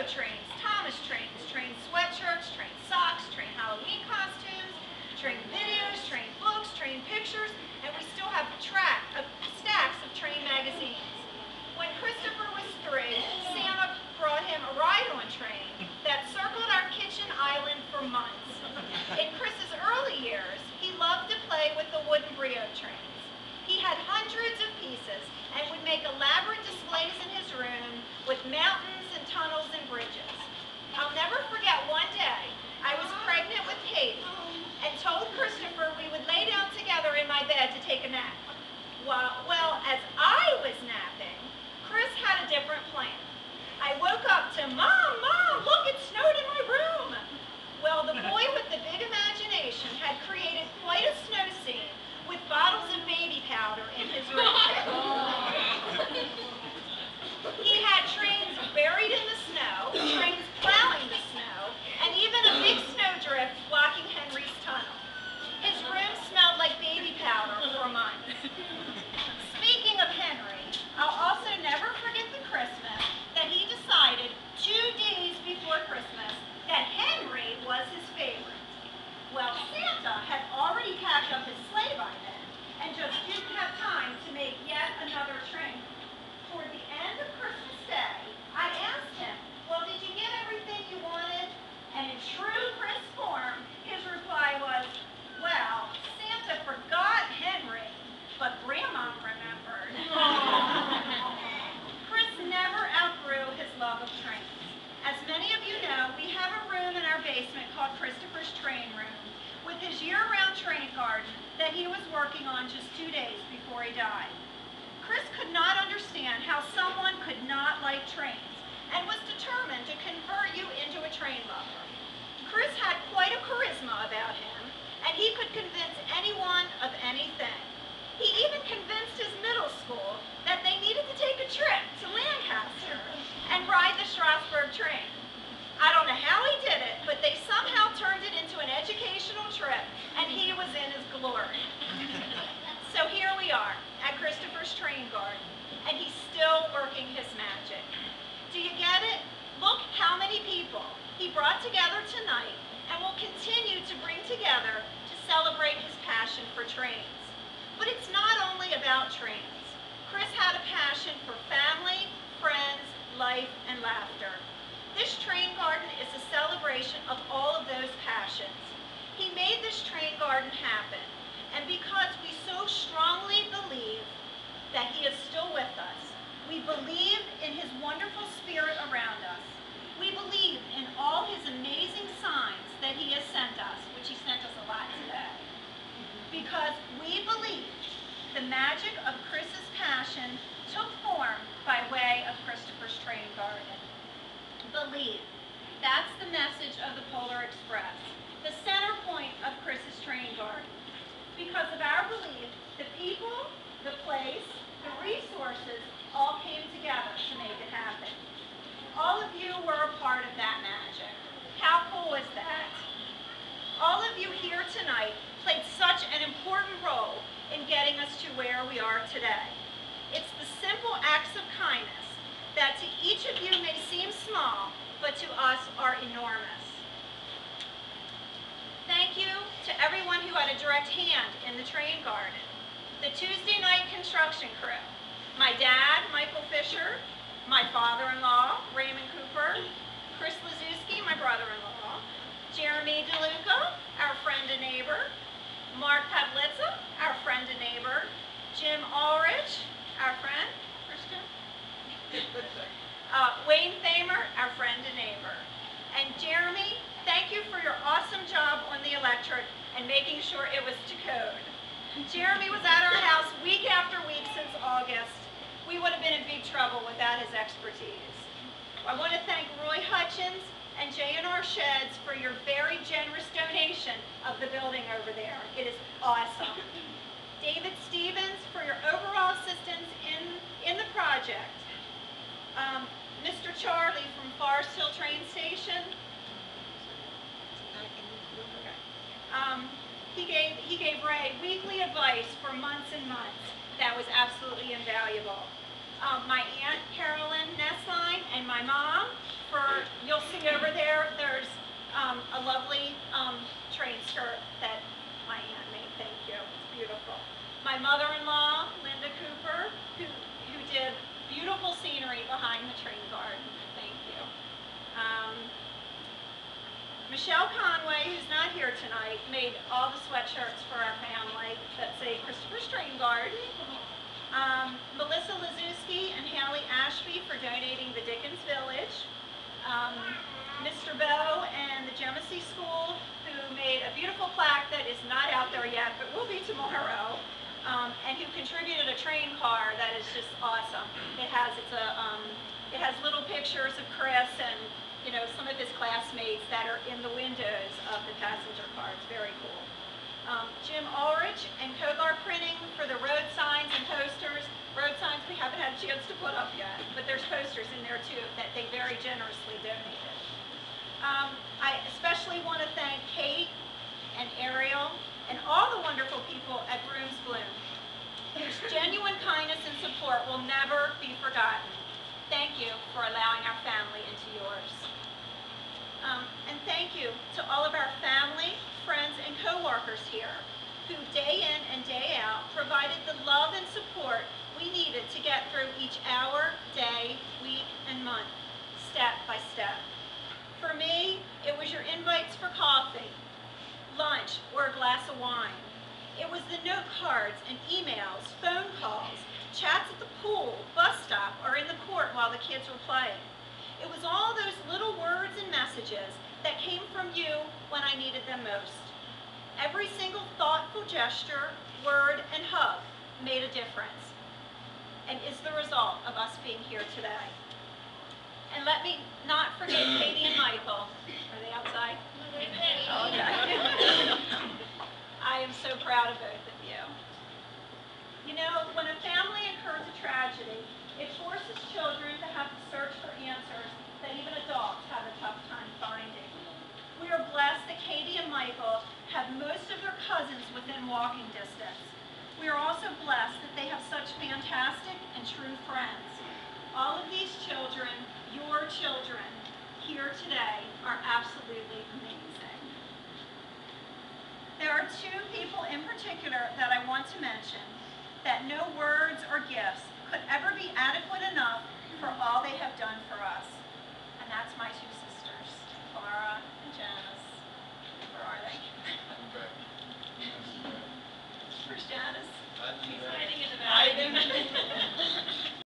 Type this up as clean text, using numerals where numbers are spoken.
trains, Thomas trains, train sweatshirts, train socks, train Halloween costumes, train videos, train books, train pictures, and we still have stacks of train magazines. When Christopher was 3, Santa brought him a ride-on train that circled our kitchen island for months. In Chris's early years, he loved to play with the wooden Brio trains. He had hundreds of pieces and would make elaborate displays in his room with mountains and tunnels and bridges. I'll never forget one day, I was pregnant with Katie and told Christopher we would lay down together in my bed to take a nap. Well, as I was napping, Chris had a different plan. I woke up to, Mom, look, it snowed in my room. Well, the boy with the big imagination had created quite a snow scene with bottles of baby powder in his room. He had trains buried in the snow, trains plowing the snow, and even a big snowdrift blocking Henry's tunnel. His room smelled like baby powder for months. Speaking of Henry, I'll also never forget the Christmas that he decided 2 days before Christmas that Henry was his favorite. Well, Santa had already packed up his sleigh by then and just didn't have time to make yet another train. Toward the end of Christmas Day, I asked him, well, did you get everything you wanted? And in true Chris form, his reply was, well, Santa forgot Henry, but Grandma remembered. Chris never outgrew his love of trains. As many of you know, we have a room in our basement called Christopher's Train Room with his year-round train garden that he was working on just 2 days before he died. Chris could not understand how someone could not like trains and was determined to convert you into a train lover. Chris had quite a charisma about him, and he could convince anyone of anything. He even convinced his middle school that they needed to take a trip to Lancaster and ride the Strasburg train. I don't know how he did it, but they somehow turned it into an educational trip, and he was in his glory. So here we are at Christopher's Train Garden, and he's still working his magic. Do you get it? Look how many people he brought together tonight and will continue to bring together to celebrate his passion for trains. But it's not only about trains. Chris had a passion for family, friends, life, and laughter. This train garden is a celebration of all of those passions. He made this train garden happen, and because we so strongly believe that he is still with us, we believe in his wonderful spirit around us. We believe in all his amazing signs that he has sent us, which he sent us a lot today. Because we believe the magic of Chris's passion took form by way of Christopher's Train Garden. Believe. That's the message of the Polar Express, the center point of Chris's Train Garden. Because of our belief, the people, the place, the resources all came together to make it happen. All of you were a part of that magic. How cool is that? All of you here tonight played such an important role in getting us to where we are today. It's the simple acts of kindness that to each of you may seem small, but to us are enormous. Thank you to everyone who had a direct hand in the train garden. The Tuesday night construction crew, my dad, Michael Fisher, my father-in-law, Raymond Cooper, Chris Lazuski, my brother-in-law, Jeremy DeLuca, our friend and neighbor, Mark Pavlitza, our friend and neighbor, Jim Ulrich, our friend, where's Jim? Wayne Thamer, our friend and neighbor. And Jeremy, thank you for your awesome job on the electric and making sure it was to code. Jeremy was at our house week after week since August. We would have been in big trouble without his expertise. I want to thank Roy Hutchins and J&R Sheds for your very generous donation of the building over there. It is awesome. David Stevens for your overall assistance in the project. Mr. Charlie from Forest Hill Train Station. He gave Ray weekly advice for months and months. That was absolutely invaluable. My Aunt Carolyn Nessline and my mom for a lovely train skirt that my aunt made. Thank you. It's beautiful. My mother-in-law, Linda Cooper, who did beautiful scenery behind the train garden. Thank you. Michelle Conway, who's not here tonight, made all the sweatshirts for our family that say Christopher's Train Garden. Melissa Lazuski and Haley Ashby for donating the Dickens Village. Mr. Bowe and the Genesee School, who made a beautiful plaque that is not out there yet, but will be tomorrow, and who contributed a train car that is just awesome. It has little pictures of Chris and some of his classmates that are in the windows of the passenger car. It's very cool. Jim Ulrich and Kogar Printing for the road signs and posters. Road signs we haven't had a chance to put up yet, but there's posters in there too that they very generously donated. I especially want to thank Kate and Ariel and all the wonderful people at Rooms Bloom, whose genuine kindness and support will never be forgotten. Thank you for allowing our family into yours. And thank you to all of our family, friends, and co-workers here who day in and day out provided the love and support we needed to get through each hour, day, week, and month, step by step. For me, it was your invites for coffee, lunch, or a glass of wine. It was the note cards and emails, phone calls, chats at the pool, bus stop, or in the court while the kids were playing. It was all those little words and messages that came from you when I needed them most. Every single thoughtful gesture, word, and hug made a difference and is the result of us being here today. And let me not forget Katie and Michael. Are they outside? Oh, okay. I am so proud of both of you. You know, when a family incurs a tragedy, it forces children to have to search for answers that even adults have a tough time finding. We are blessed that Katie and Michael have most of their cousins within walking distance. We are also blessed that they have such fantastic and true friends. All of these children, your children, here today are absolutely amazing. There are two people in particular that I want to mention that no words or gifts could ever be adequate